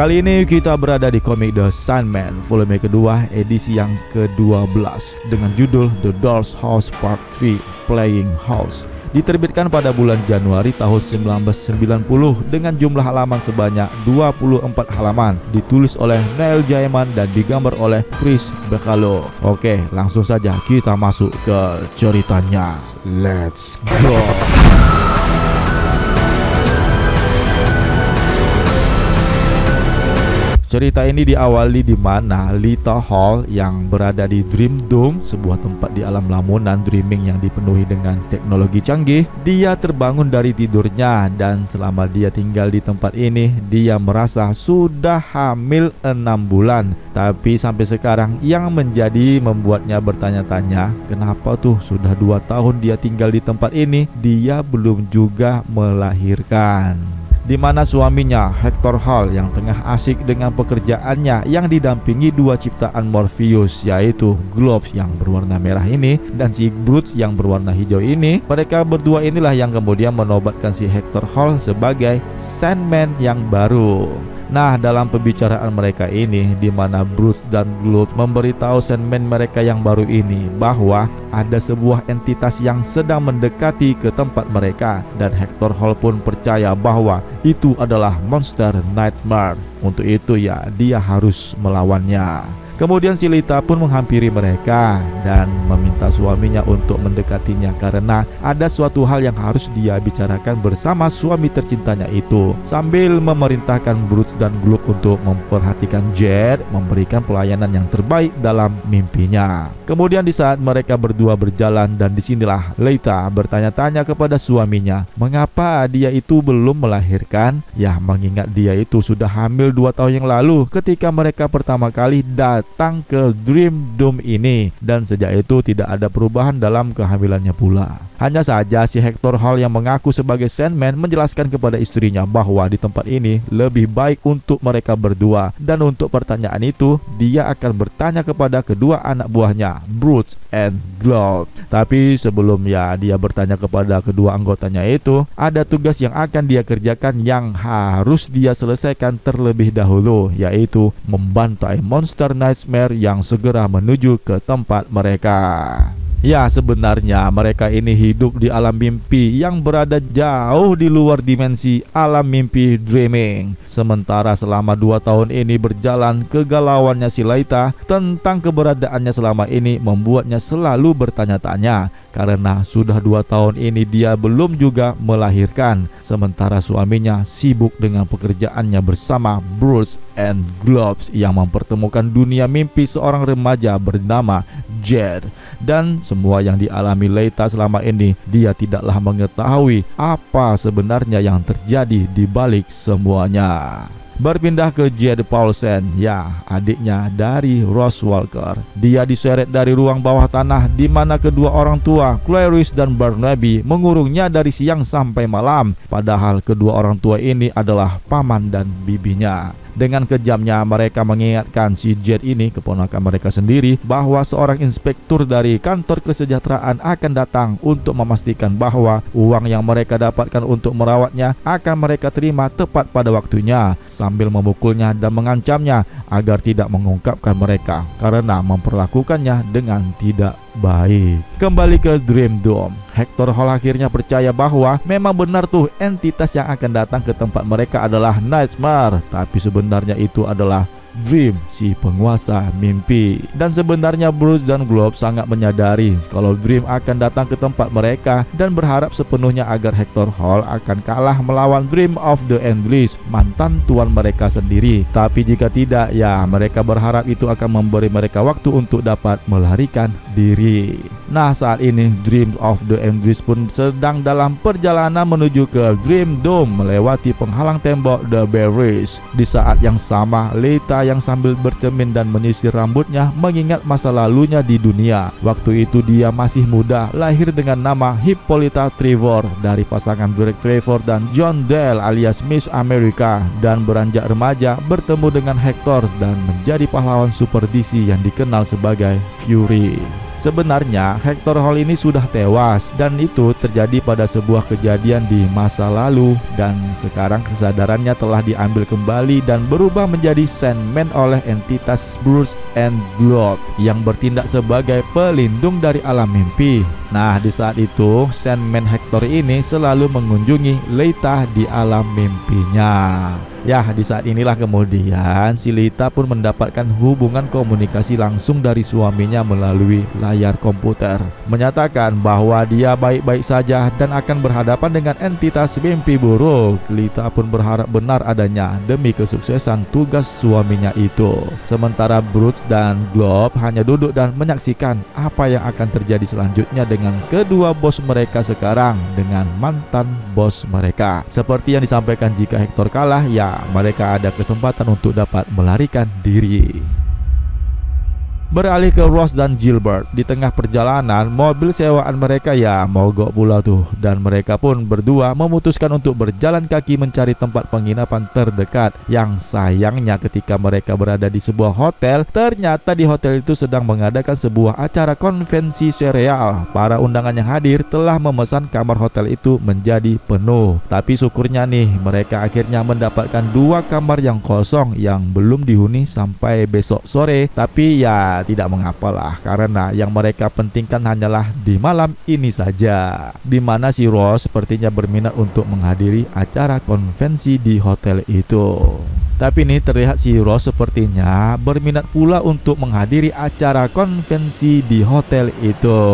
Kali ini kita berada di komik The Sandman volume kedua edisi yang ke-12 dengan judul The Doll's House Part 3 Playing House. Diterbitkan pada bulan Januari tahun 1990 dengan jumlah halaman sebanyak 24 halaman. Ditulis oleh Neil Gaiman dan digambar oleh Chris Bachalo. Oke, langsung saja kita masuk ke ceritanya. Let's go. Cerita ini diawali di mana Lita Hall yang berada di Dream Dome, sebuah tempat di alam lamunan dreaming yang dipenuhi dengan teknologi canggih. Dia terbangun dari tidurnya dan selama dia tinggal di tempat ini, dia merasa sudah hamil 6 bulan. Tapi sampai sekarang yang membuatnya bertanya-tanya, kenapa tuh sudah 2 tahun dia tinggal di tempat ini, dia belum juga melahirkan. Di mana suaminya Hector Hall yang tengah asik dengan pekerjaannya yang didampingi 2 ciptaan Morpheus, yaitu Gloves yang berwarna merah ini dan si Brutes yang berwarna hijau ini. Mereka berdua inilah yang kemudian menobatkan si Hector Hall sebagai Sandman yang baru. Nah, dalam pembicaraan mereka ini, di mana Bruce dan Gloves memberitahu Sandman mereka yang baru ini bahwa ada sebuah entitas yang sedang mendekati ke tempat mereka, dan Hector Hall pun percaya bahwa itu adalah monster Nightmare. Untuk itu ya, dia harus melawannya. Kemudian si Lita pun menghampiri mereka dan meminta suaminya untuk mendekatinya karena ada suatu hal yang harus dia bicarakan bersama suami tercintanya itu, sambil memerintahkan Bruce dan Globe untuk memperhatikan Jed, memberikan pelayanan yang terbaik dalam mimpinya. Kemudian di saat mereka berdua berjalan, dan disinilah Lita bertanya-tanya kepada suaminya mengapa dia itu belum melahirkan. Ya, mengingat dia itu sudah hamil 2 tahun yang lalu ketika mereka pertama kali datang ke Dream Dome ini, dan sejak itu tidak ada perubahan dalam kehamilannya pula. Hanya saja si Hector Hall yang mengaku sebagai Sandman menjelaskan kepada istrinya bahwa di tempat ini lebih baik untuk mereka berdua, dan untuk pertanyaan itu dia akan bertanya kepada kedua anak buahnya, Bruce and Glove. Tapi sebelum dia bertanya kepada kedua anggotanya itu, ada tugas yang akan dia kerjakan yang harus dia selesaikan terlebih dahulu, yaitu membantai monster Nightmare yang segera menuju ke tempat mereka. Ya, sebenarnya mereka ini hidup di alam mimpi yang berada jauh di luar dimensi alam mimpi dreaming. Sementara selama 2 tahun ini berjalan, kegalauannya si Lita tentang keberadaannya selama ini membuatnya selalu bertanya-tanya, karena sudah 2 tahun ini dia belum juga melahirkan, sementara suaminya sibuk dengan pekerjaannya bersama Bruce and Gloves yang mempertemukan dunia mimpi seorang remaja bernama Jed. Dan semua yang dialami Lita selama ini, dia tidaklah mengetahui apa sebenarnya yang terjadi di balik semuanya. Berpindah ke Jed Paulsen, ya, adiknya dari Rose Walker. Dia diseret dari ruang bawah tanah di mana kedua orang tua, Clarice dan Barnaby, mengurungnya dari siang sampai malam. Padahal kedua orang tua ini adalah paman dan bibinya. Dengan kejamnya mereka mengingatkan si Jed ini, keponakan mereka sendiri, bahwa seorang inspektur dari kantor kesejahteraan akan datang untuk memastikan bahwa uang yang mereka dapatkan untuk merawatnya akan mereka terima tepat pada waktunya, sambil memukulnya dan mengancamnya agar tidak mengungkapkan mereka karena memperlakukannya dengan tidak baik. Kembali ke Dream Dome, Hector Hall akhirnya percaya bahwa memang benar tuh entitas yang akan datang ke tempat mereka adalah Nightmare, tapi sebenarnya itu adalah Dream, si penguasa mimpi. Dan sebenarnya Bruce dan Globe sangat menyadari kalau Dream akan datang ke tempat mereka dan berharap sepenuhnya agar Hector Hall akan kalah melawan Dream of the Endless, mantan tuan mereka sendiri. Tapi jika tidak, ya mereka berharap itu akan memberi mereka waktu untuk dapat melarikan diri. Nah, saat ini Dream of the Endless pun sedang dalam perjalanan menuju ke Dream Dome melewati penghalang tembok The Berries. Di saat yang sama, Lita yang sambil bercermin dan menyisir rambutnya mengingat masa lalunya di dunia. Waktu itu dia masih muda, lahir dengan nama Hippolyta Trevor dari pasangan Derek Trevor dan John Dale alias Miss America, dan beranjak remaja bertemu dengan Hector dan menjadi pahlawan Super DC yang dikenal sebagai Fury. Sebenarnya Hector Hall ini sudah tewas dan itu terjadi pada sebuah kejadian di masa lalu, dan sekarang kesadarannya telah diambil kembali dan berubah menjadi Sandman oleh entitas Broods and Globe yang bertindak sebagai pelindung dari alam mimpi. Nah, di saat itu Sandman Hector ini selalu mengunjungi Leita di alam mimpinya. Ya, di saat inilah kemudian si Leita pun mendapatkan hubungan komunikasi langsung dari suaminya melalui layar komputer, menyatakan bahwa dia baik-baik saja dan akan berhadapan dengan entitas mimpi buruk. Leita pun berharap benar adanya demi kesuksesan tugas suaminya itu. Sementara Broods dan Globe hanya duduk dan menyaksikan apa yang akan terjadi selanjutnya dengan kedua bos mereka sekarang dengan mantan bos mereka. Seperti yang disampaikan, jika Hector kalah, ya mereka ada kesempatan untuk dapat melarikan diri. Beralih ke Ross dan Gilbert, di tengah perjalanan mobil sewaan mereka ya mogok pula tuh, dan mereka pun berdua memutuskan untuk berjalan kaki mencari tempat penginapan terdekat. Yang sayangnya ketika mereka berada di sebuah hotel, ternyata di hotel itu sedang mengadakan sebuah acara konvensi serial. Para undangan yang hadir telah memesan kamar hotel itu menjadi penuh. Tapi syukurnya nih, mereka akhirnya mendapatkan 2 kamar yang kosong yang belum dihuni sampai besok sore. Tapi ya tidak mengapalah, karena yang mereka pentingkan hanyalah di malam ini saja, di mana si Ross sepertinya berminat untuk menghadiri acara konvensi di hotel itu. Tapi ini terlihat si Ross sepertinya berminat pula untuk menghadiri acara konvensi di hotel itu.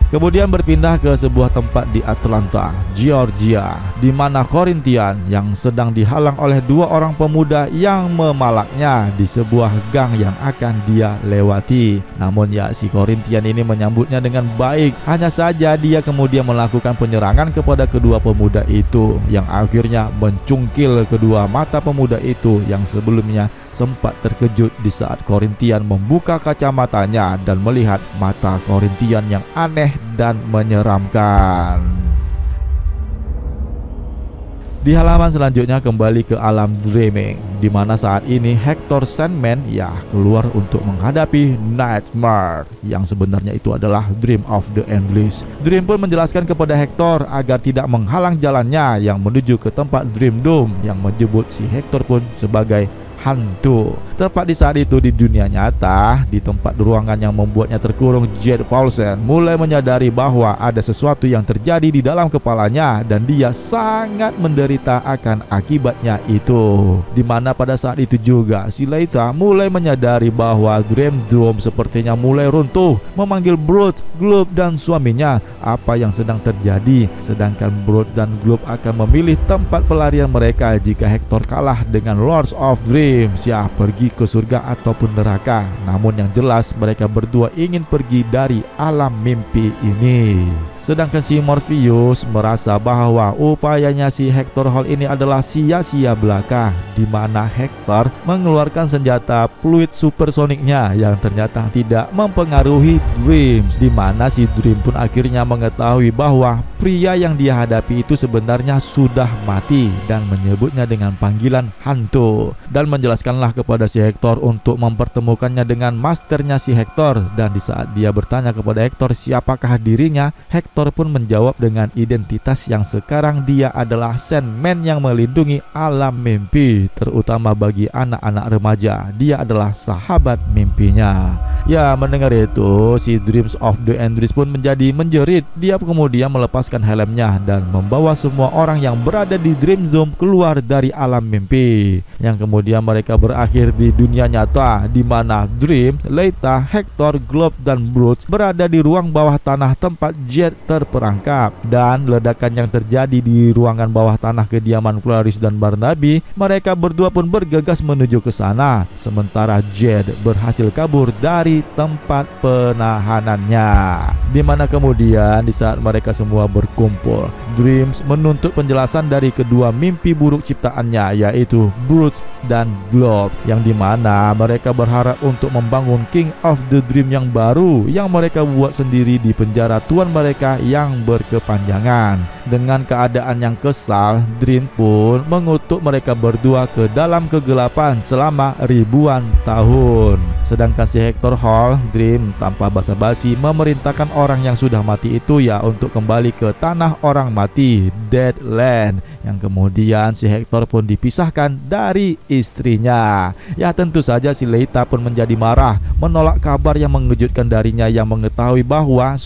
Kemudian berpindah ke sebuah tempat di Atlanta, Georgia, di mana Corinthian yang sedang dihalang oleh 2 orang pemuda yang memalaknya di sebuah gang yang akan dia lewati. Namun ya, si Corinthian ini menyambutnya dengan baik. Hanya saja dia kemudian melakukan penyerangan kepada kedua pemuda itu, yang akhirnya mencungkil kedua mata pemuda itu yang sebelumnya sempat terkejut di saat Corinthian membuka kacamatanya dan melihat mata Corinthian yang aneh dan menyeramkan. Di halaman selanjutnya kembali ke alam dreaming, di mana saat ini Hector Sandman ya keluar untuk menghadapi Nightmare yang sebenarnya itu adalah Dream of the Endless. Dream pun menjelaskan kepada Hector agar tidak menghalang jalannya yang menuju ke tempat Dream Dome, yang menyebut si Hector pun sebagai hantu. Tepat di saat itu di dunia nyata, di tempat ruangan yang membuatnya terkurung, Jed Paulsen mulai menyadari bahwa ada sesuatu yang terjadi di dalam kepalanya dan dia sangat menderita akan akibatnya itu. Dimana pada saat itu juga si Leita mulai menyadari bahwa Dream Dome sepertinya mulai runtuh, memanggil Broods, Globe dan suaminya apa yang sedang terjadi. Sedangkan Broods dan Globe akan memilih tempat pelarian mereka jika Hector kalah dengan Lords of Dreams, ya pergi ke surga ataupun neraka. Namun yang jelas mereka berdua ingin pergi dari alam mimpi ini. Sedangkan si Morpheus merasa bahwa upayanya si Hector Hall ini adalah sia-sia belaka, di mana Hector mengeluarkan senjata fluid supersoniknya yang ternyata tidak mempengaruhi Dreams, di mana si Dream pun akhirnya mengetahui bahwa pria yang dia hadapi itu sebenarnya sudah mati dan menyebutnya dengan panggilan hantu, dan menjelaskanlah kepada si Hector untuk mempertemukannya dengan masternya si Hector. Dan di saat dia bertanya kepada Hector siapakah dirinya, Hector pun menjawab dengan identitas yang sekarang dia adalah Sandman yang melindungi alam mimpi, terutama bagi anak-anak remaja. Dia adalah sahabat mimpinya. Ya, mendengar itu si Dreams of the Endless pun menjadi menjerit. Dia kemudian melepaskan helmnya dan membawa semua orang yang berada di Dream Zone keluar dari alam mimpi, yang kemudian mereka berakhir di dunia nyata, di mana Dream, Leita, Hector, Globe dan Broods berada di ruang bawah tanah tempat Jed terperangkap. Dan ledakan yang terjadi di ruangan bawah tanah kediaman Clarice dan Barnaby, mereka berdua pun bergegas menuju ke sana, sementara Jed berhasil kabur dari tempat penahanannya. Dimana kemudian di saat mereka semua berkumpul, Dreams menuntut penjelasan dari kedua mimpi buruk ciptaannya, yaitu Brutes dan Glove, yang dimana mereka berharap untuk membangun King of the Dream yang baru yang mereka buat sendiri di penjara tuan mereka yang berkepanjangan. Dengan keadaan yang kesal, Dream pun mengutuk mereka berdua ke dalam kegelapan selama ribuan tahun. Sedangkan si Hector Hall, Dream tanpa basa-basi memerintahkan orang yang sudah mati itu ya untuk kembali ke tanah orang mati, Deadland, yang kemudian si Hector pun dipisahkan dari istrinya. Ya tentu saja si Leita pun menjadi marah menolak kabar yang mengejutkan darinya yang mengetahui bahwa